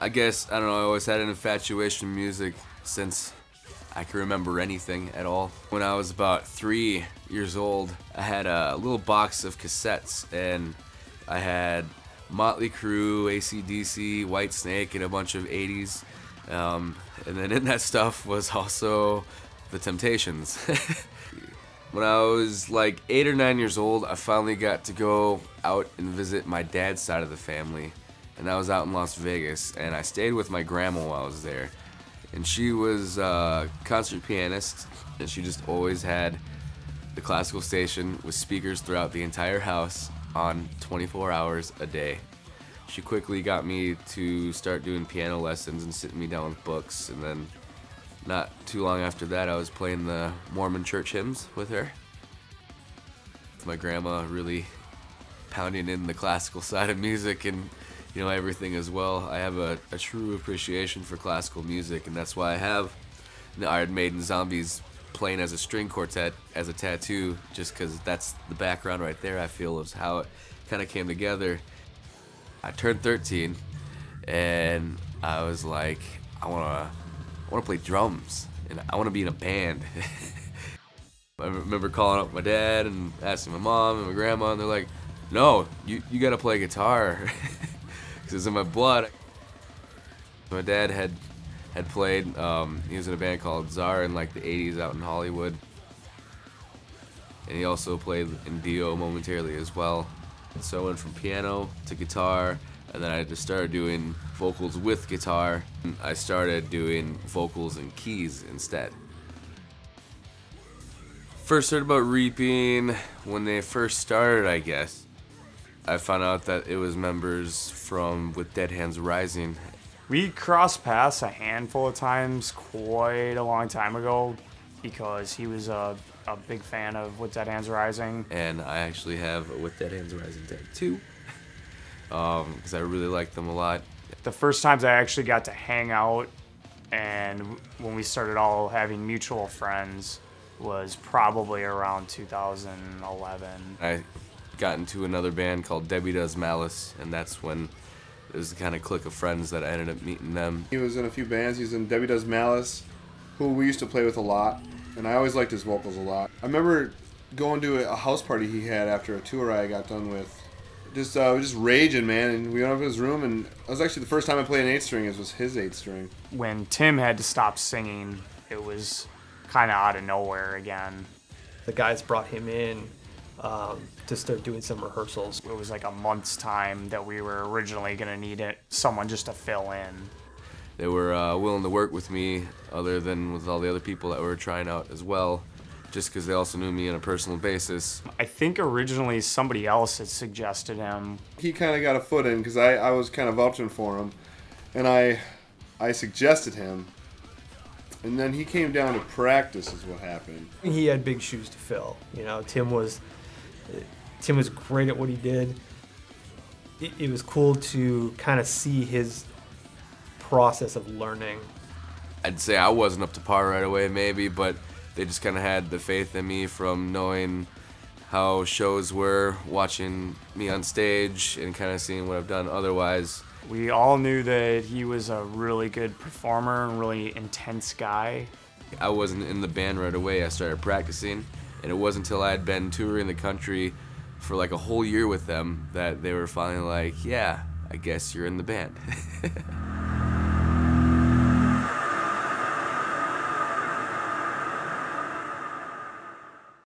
I guess, I don't know, I always had an infatuation with music since I can remember anything at all. When I was about 3 years old, I had a little box of cassettes, and I had Motley Crue, AC/DC, Whitesnake, and a bunch of 80s. And then in that stuff was also the Temptations. When I was like 8 or 9 years old, I finally got to go out and visit my dad's side of the family. And I was out in Las Vegas, and I stayed with my grandma while I was there. And she was a concert pianist, and she just always had the classical station with speakers throughout the entire house on 24 hours a day. She quickly got me to start doing piano lessons and sitting me down with books, and then not too long after that I was playing the Mormon church hymns with her. My grandma really pounding in the classical side of music and everything as well. I have a true appreciation for classical music, and that's why I have the Iron Maiden Zombies playing as a string quartet as a tattoo, just because that's the background right there, I feel, of how it kind of came together. I turned 13, and I was like, I want to play drums, and I want to be in a band. I remember calling up my dad and asking my mom and my grandma, and they're like, no, you got to play guitar. It's in my blood. My dad had played, he was in a band called Czar in like the 80s out in Hollywood. And he also played in Dio momentarily as well. And so I went from piano to guitar, and then I just started doing vocals with guitar. And I started doing vocals and keys instead. First heard about Reaping when they first started, I guess. I found out that it was members from With Dead Hands Rising. We crossed paths a handful of times quite a long time ago because he was a big fan of With Dead Hands Rising. And I actually have a With Dead Hands Rising tattoo because I really like them a lot. The first times I actually got to hang out and when we started all having mutual friends was probably around 2011. I got into another band called Debbie Does Malice, and that's when it was the kind of clique of friends that I ended up meeting them. He was in a few bands. He was in Debbie Does Malice, who we used to play with a lot, and I always liked his vocals a lot. I remember going to a house party he had after a tour I got done with. Just raging, man, and we went up to his room, and it was actually the first time I played an 8-string. It was his 8-string. When Tim had to stop singing, it was kind of out of nowhere again. The guys brought him in to start doing some rehearsals. It was like a month's time that we were originally going to need someone just to fill in. They were willing to work with me, other than with all the other people that were trying out as well, just because they also knew me on a personal basis. I think originally somebody else had suggested him. He kind of got a foot in because I was kind of vouching for him, and I suggested him, and then he came down to practice is what happened. He had big shoes to fill. Tim was great at what he did. It was cool to kind of see his process of learning. I'd say I wasn't up to par right away maybe, but they just kind of had the faith in me from knowing how shows were, watching me on stage, and kind of seeing what I've done otherwise. We all knew that he was a really good performer and really intense guy. I wasn't in the band right away. I started practicing, and it wasn't until I had been touring the country for like a whole year with them that they were finally like, yeah, I guess you're in the band.